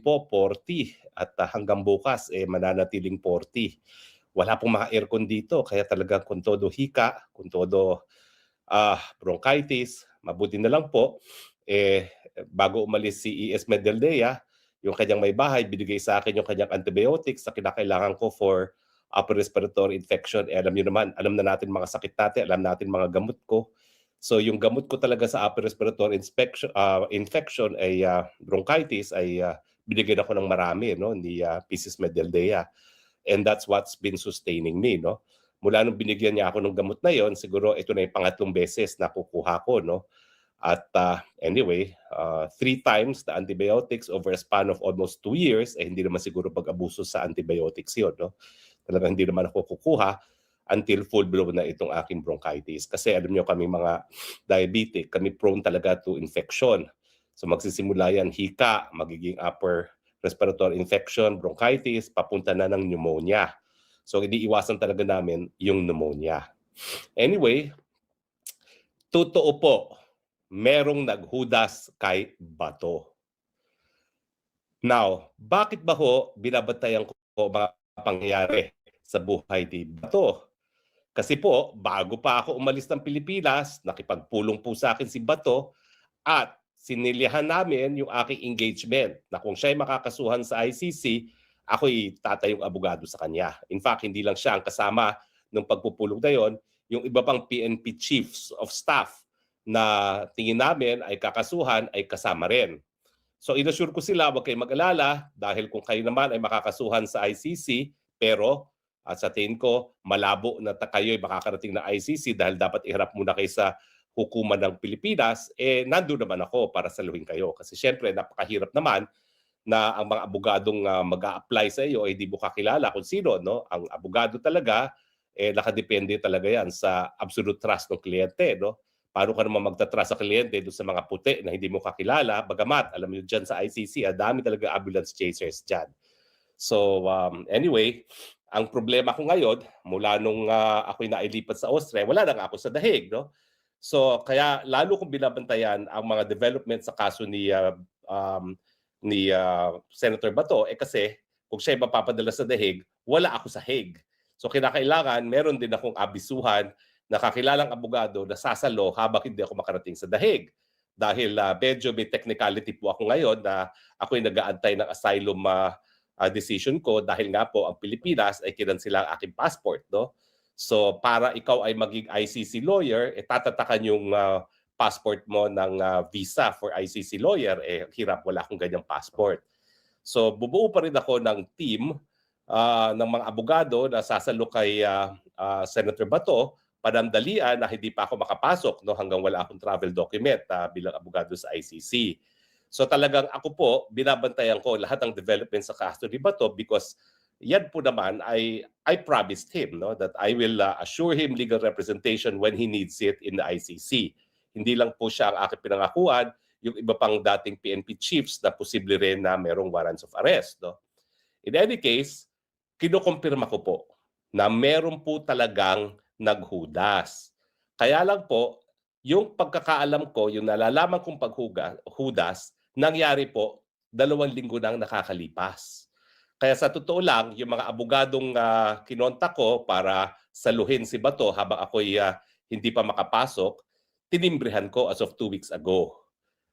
po 40 at hanggang bukas mananatiling 40. Wala pong mga aircon dito kaya talagang kung todo hika, kung todo bronchitis, mabuti na lang po bago umalis si ES Medeldea, yung kanyang may bahay binigay sa akin yung kanyang antibiotics na kinakailangan ko for upper respiratory infection. Alam niyo naman, alam na natin mga sakit natin, alam natin mga gamot ko. So yung gamot ko talaga sa upper respiratory infection ay bronchitis ay binigyan ako ng marami no ni Mrs. Medeldea, and that's what's been sustaining me no. Mula nung binigyan niya ako ng gamot na yon, siguro ito na yung pangatlong beses na kukuha ko no. At anyway, 3 times the antibiotics over a span of almost 2 years, hindi naman siguro pag-abuso sa antibiotics yun. No? Talagang hindi naman ako kukuha until full blown na itong aking bronchitis. Kasi alam nyo kami mga diabetic, kami prone talaga to infection. So magsisimula yan hika, magiging upper respiratory infection, bronchitis, papunta na ng pneumonia. So iniiwasan talaga namin yung pneumonia. Anyway, totoo po, merong naghudas kay Bato. Now, bakit ba ho binabantayan ko mga pangyayari sa buhay ni Bato? Kasi po, bago pa ako umalis ng Pilipinas, nakipagpulong po sa akin si Bato at sinilihan namin yung aking engagement na kung siya'y makakasuhan sa ICC, ako'y tatayong abogado sa kanya. In fact, hindi lang siya ang kasama ng pagpupulong na yon, yung iba pang PNP chiefs of staff na tingin namin ay kakasuhan ay kasama rin. So inassure ko sila, huwag kayong mag-alala dahil kung kayo naman ay makakasuhan sa ICC, pero sa tingin ko malabo na kayo ay makakarating na ICC dahil dapat iharap muna kayo sa hukuman ng Pilipinas, nandun naman ako para saluhin kayo. Kasi syempre napakahirap naman na ang mga abogadong mag-a-apply sa iyo ay di mo kakilala kung sino. No? Ang abogado talaga, nakadepende talaga yan sa absolute trust ng kliyente. No? Paano ka naman magtatrust sa kliyente doon sa mga puti na hindi mo kakilala? Bagamat, alam niyo dyan sa ICC, dami talaga ambulance chasers dyan. So anyway, ang problema ko ngayon, mula nung ako'y nailipat sa Austria, wala na nga ako sa dahig. No? So kaya lalo kong binabantayan ang mga development sa kaso ni Senator Bato, kasi kung siya mapapadala sa dahig, wala ako sa Hague. So kinakailangan, meron din akong abisuhan na kakilalang abogado na sasalo habang hindi ako makarating sa dahig. Dahil medyo may technicality po ako ngayon na ako'y nag-aantay ng asylum decision ko dahil nga po ang Pilipinas ay kinansela ang aking passport. No? So para ikaw ay maging ICC lawyer, tatatakan yung passport mo ng visa for ICC lawyer. Hirap, wala akong ganyang passport. So bubuo pa rin ako ng team ng mga abogado na sasalo kay Senator Bato, panandalian na hindi pa ako makapasok no, hanggang wala akong travel document bilang abogado sa ICC. So talagang ako po, binabantayan ko lahat ng development sa kaso ni Bato because yan po naman I promised him no, that I will assure him legal representation when he needs it in the ICC. Hindi lang po siya ang aking pinangakuan, yung iba pang dating PNP chiefs na posible rin na merong warrants of arrest. No? In any case, kinukumpirma ko po na meron po talagang naghudas. Kaya lang po, yung pagkakaalam ko, yung nalalaman kong paghudas, nangyari po 2 linggo nang nakakalipas. Kaya sa totoo lang, yung mga abogadong kinontak ko para saluhin si Bato habang ako'y hindi pa makapasok, tinimbrihan ko as of 2 weeks ago.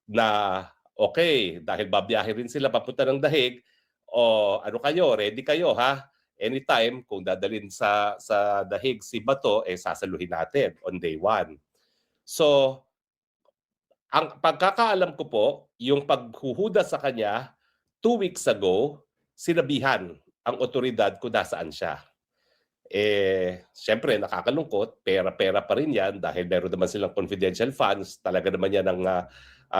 Na okay, dahil babiyahe rin sila papunta ng dahig, o ano kayo, ready kayo ha? Anytime, kung dadalhin sa dahig si Bato, sasaluhin natin on day 1. So, ang pagkakaalam ko po, yung paghuhuda sa kanya, 2 weeks ago, sinabihan ang otoridad kung nasaan siya. Siyempre, nakakalungkot, pera-pera pa rin yan dahil meron naman silang confidential funds. Talaga naman yan ang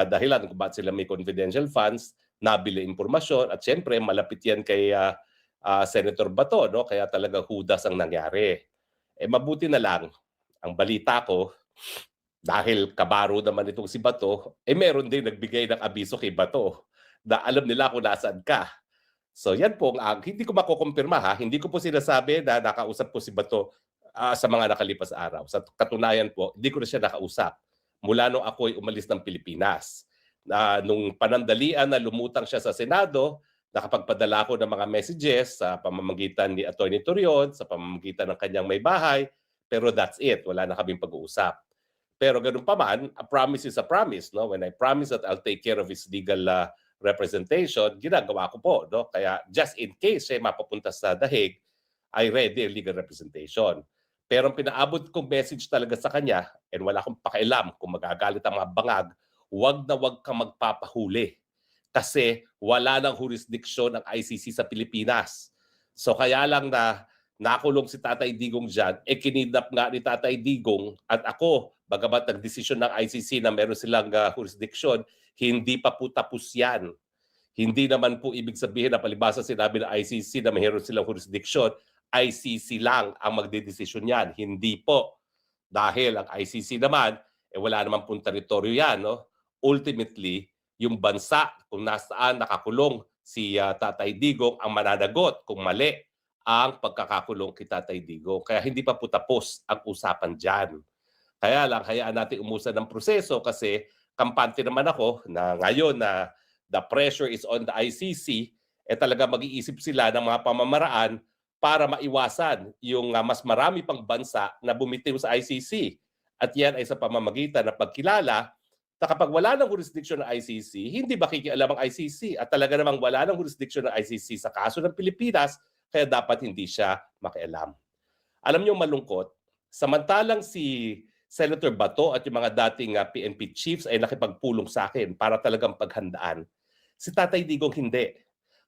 dahilan kung bakit sila may confidential funds, nabili impormasyon, at siyempre, malapit yan kay Senator Bato, no? Kaya talaga hudas ang nangyari. Mabuti na lang, ang balita ko, dahil kabaro naman itong si Bato, meron din nagbigay ng abiso kay Bato na alam nila kung nasaan ka. So yan po, hindi ko makukumpirma ha, hindi ko po sinasabi na nakausap ko si Bato sa mga nakalipas araw. Sa katunayan po, hindi ko na siya nakausap mula nung ako'y umalis ng Pilipinas. nung panandalian na lumutang siya sa Senado, nakapagpadala ako ng mga messages sa pamamagitan ni Atty. Torion, sa pamamagitan ng kanyang may bahay, pero that's it. Wala na kaming pag-uusap. Pero ganun pa man, a promise is a promise. No? When I promise that I'll take care of his legal representation, ginagawa ko po. No? Kaya just in case siya mapapunta sa dahig, I ready legal representation. Pero ang pinaabot kong message talaga sa kanya, and wala akong pakialam kung magagalit ang mga bangag, wag na wag kang magpapahuli. Kasi wala nang jurisdiction ang ICC sa Pilipinas. So kaya lang na nakulong si Tatay Digong dyan, kinidnap nga ni Tatay Digong at ako, bagamat nagdesisyon ng ICC na meron silang jurisdiction, hindi pa po tapos yan. Hindi naman po ibig sabihin na palibasa sinabi ng ICC na meron silang jurisdiction, ICC lang ang magdedesisyon yan. Hindi po. Dahil ang ICC naman, wala naman pong teritoryo yan. No? Ultimately, yung bansa kung nasaan nakakulong si Tatay Digong ang mananagot kung mali ang pagkakakulong kay Tatay Digong. Kaya hindi pa po tapos ang usapan dyan. Kaya lang, hayaan natin umusan ng proseso kasi kampante naman ako na ngayon na the pressure is on the ICC, talaga mag-iisip sila ng mga pamamaraan para maiwasan yung mas marami pang bansa na bumitiw sa ICC. At yan ay sa pamamagitan ng pagkilala na kapag wala ng jurisdiction ng ICC, hindi ba kikialam ang ICC? At talaga namang wala ng jurisdiction ng ICC sa kaso ng Pilipinas, kaya dapat hindi siya makialam. Alam niyo malungkot, samantalang si Senator Bato at yung mga dating PNP chiefs ay nakipagpulong sa akin para talagang paghandaan. Si Tatay Digong hindi.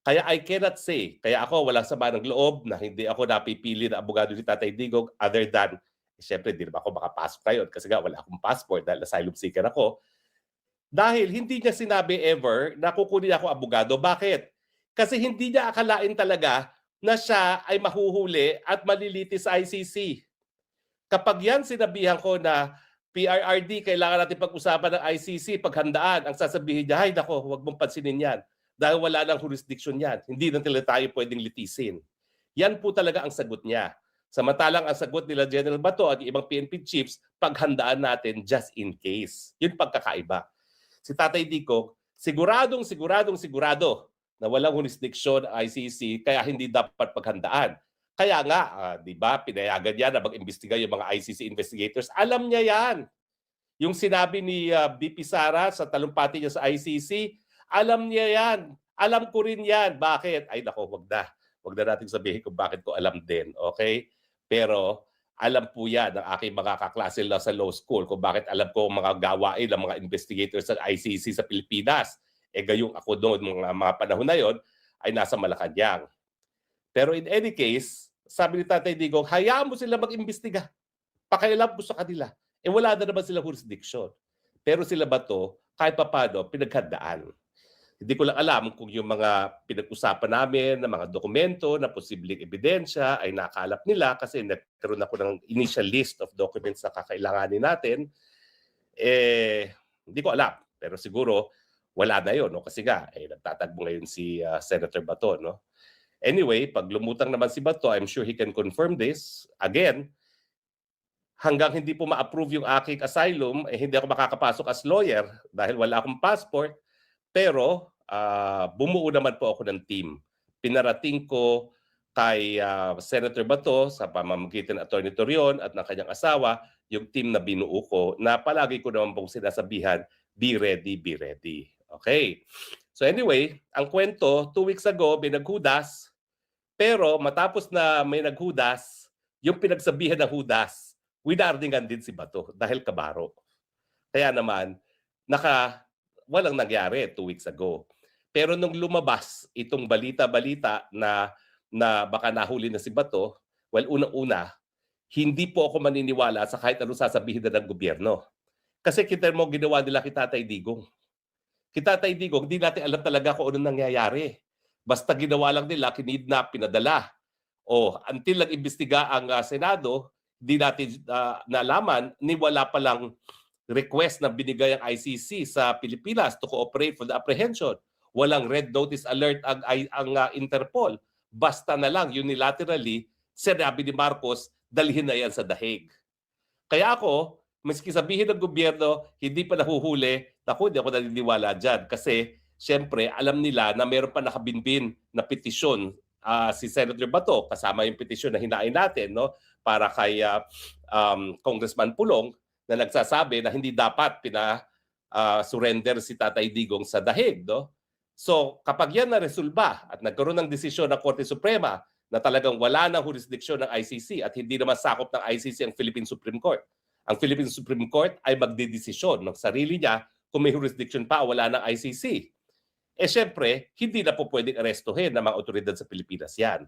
Kaya I cannot say, kaya ako walang sama ng loob na hindi ako napipili na abogado ni Tatay Digong other than, siyempre di naman ako makapasok ngayon kasi nga wala akong passport dahil asylum seeker ako. Dahil hindi niya sinabi ever na kukunin ako abogado. Bakit? Kasi hindi niya akalain talaga na siya ay mahuhuli at malilitis sa ICC. Kapag yan sinabihan ko na PRRD, kailangan natin pag-usapan ng ICC, paghandaan, ang sasabihin niya, ay nako, huwag mong pansinin yan. Dahil wala nang jurisdiction yan. Hindi na tayo pwedeng litisin. Yan po talaga ang sagot niya. Samantalang ang sagot nila General Bato at ibang PNP chiefs, paghandaan natin just in case. Yun pagkakaiba. Si Tatay Digong, sigurado na walang jurisdiction ang ICC kaya hindi dapat paghandaan. Kaya nga, di ba, pinayagan niya na mag-imbestiga yung mga ICC investigators. Alam niya yan. Yung sinabi ni BP Sara sa talumpati niya sa ICC, alam niya yan. Alam ko rin yan. Bakit? Ay nako, wag na. Wag na natin sabihin kung bakit ko alam din. Okay? Pero alam po yan ng aking mga kaklase lang sa law school kung bakit alam ko mga gawain ng mga investigators sa ICC sa Pilipinas. Gayong ako doon mga panahon na yon ay nasa Malacanang. Pero in any case, sabi ni Tatay Digong, hayaan mo sila mag-imbestiga. Pakialam mo sa kanila. Wala na naman sila jurisdiction. Pero sila ba to, kahit papano, pinaghandaan. Hindi ko lang alam kung yung mga pinag-usapan namin na mga dokumento na posibleng ebidensya ay nakalap nila kasi nagkaroon ako ng initial list of documents na kakailanganin natin. Hindi ko alam. Pero siguro, wala na yun. No? Kasi nga, nagtatagbo ngayon si Senator Bato. No? Anyway, pag lumutang naman si Bato, I'm sure he can confirm this. Again, hanggang hindi po ma-approve yung aking asylum, hindi ako makakapasok as lawyer dahil wala akong passport. Pero bumuo naman po ako ng team. Pinarating ko kay Senator Bato sa pamamagitan ng Atty. Torion at ng kanyang asawa, yung team na binuo ko na palagi ko naman pong sinasabihan, be ready, be ready. Okay. So anyway, ang kwento, 2 weeks ago, may naghudas. Pero matapos na may naghudas, yung pinagsabihan ng hudas, winardingan din si Bato dahil kabaro. Kaya naman, walang nangyari 2 weeks ago. Pero nung lumabas itong balita-balita na baka nahuli na si Bato, well, unang-una, hindi po ako maniniwala sa kahit anong sasabihin na ng gobyerno. Kasi kita mo ginawa nila kay Tatay Digong. Kay Tatay Digong, hindi natin alam talaga kung anong nangyayari. Basta ginawa lang nila, kinidnap, pinadala. Until nag-imbestiga ang Senado, hindi natin nalaman ni wala palang request na binigay ang ICC sa Pilipinas to cooperate for the apprehension. Walang red notice alert ang Interpol. Basta na lang unilaterally, sinabi ni Marcos, dalhin na yan sa dahig. Kaya ako, maski sabihin ng gobyerno, hindi pa nahuhuli, naku, hindi ako naniniwala dyan. Kasi, siyempre, alam nila na meron pa nakabinbin na petisyon si Senator Bato, kasama yung petisyon na hinain natin, no? Para kay Congressman Pulong, na nagsasabi na hindi dapat surrender si Tatay Digong sa dahig, no? So, kapag yan na-resolba at nagkaroon ng desisyon ng Korte Suprema na talagang wala ng jurisdiksyon ng ICC at hindi naman sakop ng ICC ang Philippine Supreme Court. Ang Philippine Supreme Court ay magdedesisyon ng sarili niya kung may jurisdiction pa o wala ng ICC. Eh syempre, hindi na po pwedeng arestuhin ng mga otoridad sa Pilipinas yan.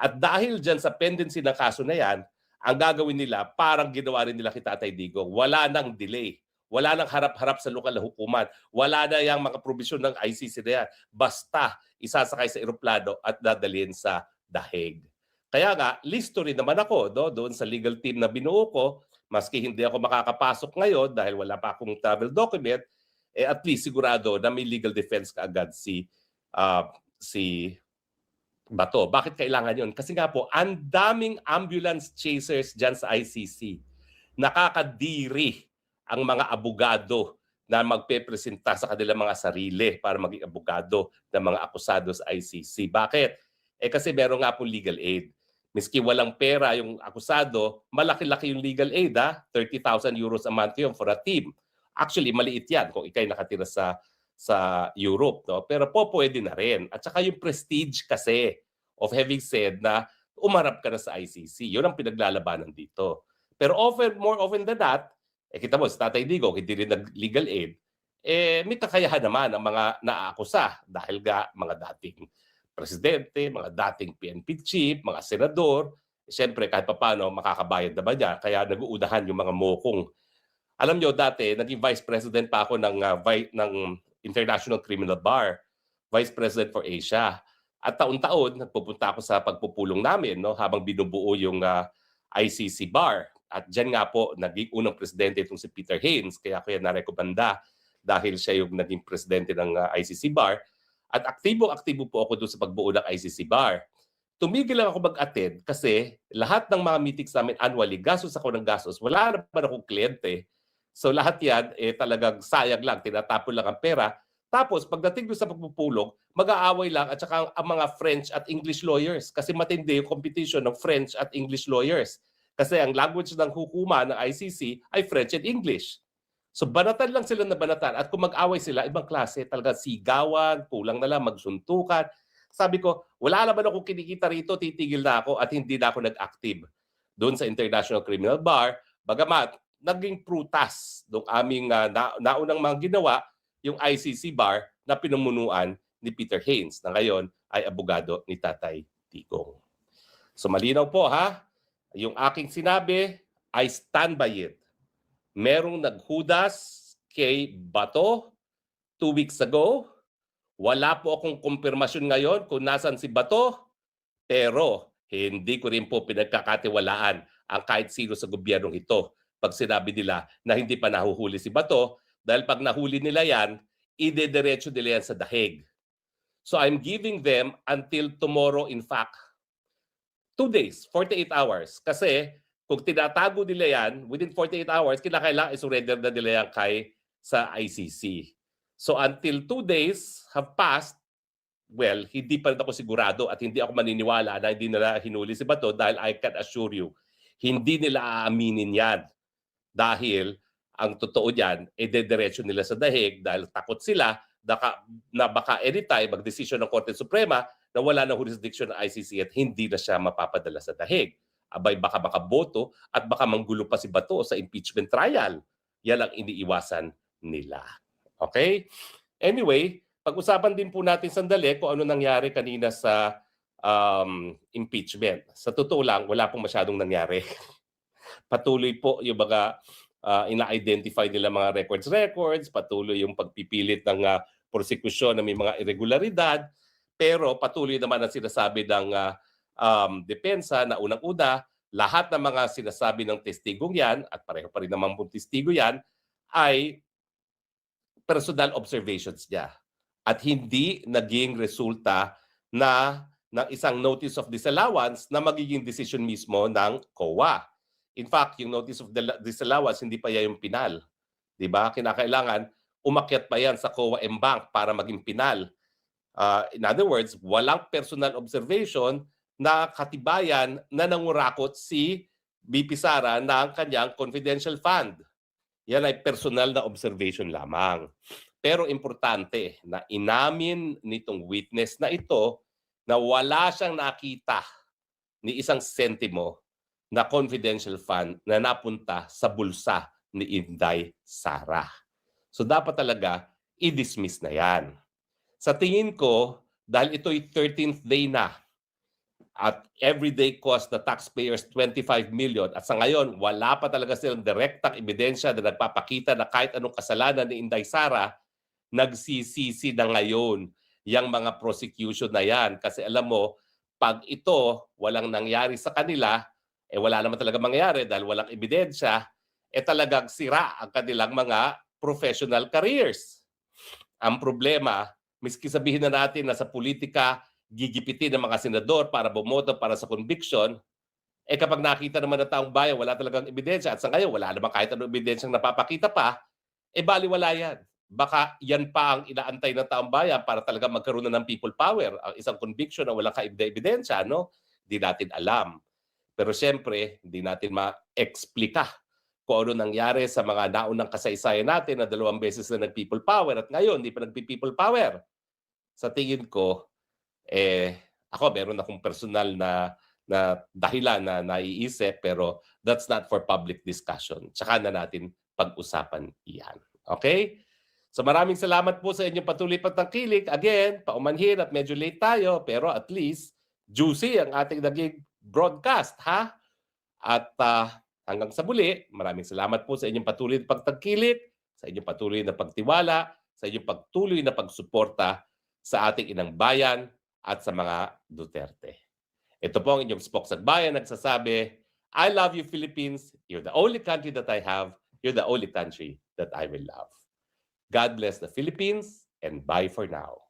At dahil dyan sa pendency ng kaso na yan, ang gagawin nila parang ginawa rin nila kay Tatay Digong. Wala nang delay. Wala nang harap-harap sa lokal na hukuman. Wala na yung mga probisyon ng ICC na yan. Basta isasakay sa eroplano at dadalhin sa dahig. Kaya nga, listo rin naman ako doon sa legal team na binuo ko, maski hindi ako makakapasok ngayon dahil wala pa akong travel document, at least sigurado na may legal defense kaagad si Bato. Bakit kailangan yun? Kasi nga po, ang daming ambulance chasers dyan sa ICC. Nakakadiri ang mga abogado na magpepresenta sa kanilang mga sarili para maging abogado ng mga akusado sa ICC. Bakit? Kasi meron nga po legal aid. Miski walang pera yung akusado, malaki-laki yung legal aid. 30,000 euros a month yun for a team. Actually, maliit yan kung ikay nakatira sa Europe. No? Pero po pwede na rin. At saka yung prestige kasi of having said na umarap ka na sa ICC. Yun ang pinaglalabanan dito. Pero more often than that, kita mo, si Tatay Digong, hindi rin nag-legal aid, may kakayahan naman ang mga naaakusa dahil nga mga dating presidente, mga dating PNP chief, mga senador, siyempre kahit paano makakabayad naman niya, kaya nag-uunahan yung mga mokong. Alam nyo, dati, naging vice president pa ako ng International Criminal Bar, vice president for Asia. At taon-taon, nagpupunta ako sa pagpupulong namin no, habang binubuo yung ICC bar. At dyan nga po, naging unang presidente itong si Peter Haines, kaya ko yan narekomenda dahil siya yung naging presidente ng ICC bar. At aktibo-aktibo po ako doon sa pagbuo ng ICC bar. Tumigil lang ako mag-attend kasi lahat ng mga meetings namin annually, gastos ako ng gastos. Wala naman akong kliyente. So lahat yan, talagang sayang lang, tinatapon lang ang pera. Tapos pagdating doon sa pagpupulong, mag-aaway lang at saka ang mga French at English lawyers kasi matindi yung competition ng French at English lawyers. Kasi ang language ng hukuman ng ICC ay French and English. So banatan lang sila na banatan at kung mag-away sila, ibang klase, talaga sigawan, kulang na lang, magsuntukan. Sabi ko, wala naman akong kinikita rito, titigil na ako at hindi na ako nag-active doon sa International Criminal Bar. Bagamat, naging prutas doon aming naunang mga ginawa, yung ICC bar na pinumunuan ni Peter Haines na ngayon ay abogado ni Tatay Digong. So malinaw po ha, yung aking sinabi, I stand by it. Merong naghudas kay Bato 2 weeks ago. Wala po akong kumpirmasyon ngayon kung nasan si Bato, pero hindi ko rin po pinagkakatiwalaan ang kahit sino sa gobyernong ito pag sinabi nila na hindi pa nahuhuli si Bato dahil pag nahuli nila yan, idediretso nila yan sa dahig. So I'm giving them until tomorrow, in fact, 2 days, 48 hours. Kasi kung tinatago nila yan, within 48 hours, kinakailangan isurrender na nila yan sa ICC. So until 2 days have passed, well, hindi pa rin ako sigurado at hindi ako maniniwala na hindi nila hinuli si Bato dahil I can assure you, hindi nila aaminin yan. Dahil ang totoo dyan, idediretso nila sa dahig dahil takot sila na baka anytime mag-desisyon ng Korte Suprema na wala na jurisdiction ng ICC at hindi na siya mapapadala sa dahig. Abay baka boto at baka manggulo pa si Bato sa impeachment trial. Yan ang iniiwasan nila. Okay? Anyway, pag-usapan din po natin sandali kung ano nangyari kanina sa impeachment. Sa totoo lang, wala pong masyadong nangyari. Patuloy po yung mga ina-identify nila mga records, patuloy yung pagpipilit ng prosekusyon na may mga irregularidad, pero patuloy naman ang sinasabi ng depensa na unang-una, lahat ng mga sinasabi ng testigong yan, at pareho pa rin naman pong testigo yan, ay personal observations niya. At hindi naging resulta ng isang notice of disallowance na magiging decision mismo ng COA. In fact, yung notice of disallowance, hindi pa yan yung pinal. Diba? Kinakailangan, umakyat pa yan sa COA Mbank para maging pinal. In other words, walang personal observation na katibayan na nangurakot si BP Sara ng kanyang confidential fund. Yan ay personal na observation lamang. Pero importante na inamin nitong witness na ito na wala siyang nakita ni isang sentimo na confidential fund na napunta sa bulsa ni Inday Sara. So dapat talaga i-dismiss na yan. Sa tingin ko, dahil ito'y 13th day na at everyday cost the taxpayers 25 million at sa ngayon wala pa talaga silang direktang ebidensya na nagpapakita na kahit anong kasalanan ni Inday Sara, nagsisisi na ngayon yung mga prosecution na yan. Kasi alam mo, pag ito walang nangyari sa kanila, wala naman talaga mangyayari dahil walang ebidensya, talagang sira ang kanilang mga professional careers. Ang problema, miski sabihin na natin na sa politika, gigipitin ng mga senador para bumoto para sa conviction, kapag nakita naman ng taong bayan, wala talagang ebidensya at sa ngayon, wala naman kahit anong ebidensyang napapakita pa, baliwala yan. Baka yan pa ang inaantay ng taong bayan para talaga magkaroon na ng people power. Ang isang conviction na walang ebidensya, no? Hindi natin alam. Pero siyempre, hindi natin ma-explika kung ano nangyari sa mga naunang kasaysayan natin na 2 beses na nag-people power at ngayon, hindi pa nag-people power. Sa tingin ko, ako meron akong personal na dahilan na naiisip pero that's not for public discussion. Tsaka na natin pag-usapan iyan. Okay? So maraming salamat po sa inyong patuloy pagtangkilik. Again, paumanhin at medyo late tayo pero at least juicy ang ating naging broadcast, ha? At hanggang sa muli, maraming salamat po sa inyong patuloy na pagtangkilik, sa inyong patuloy na pagtiwala, sa inyong patuloy na pagsuporta sa ating inang bayan at sa mga Duterte. Ito po ang inyong spokesman nagsasabi, I love you Philippines. You're the only country that I have. You're the only country that I will love. God bless the Philippines and bye for now.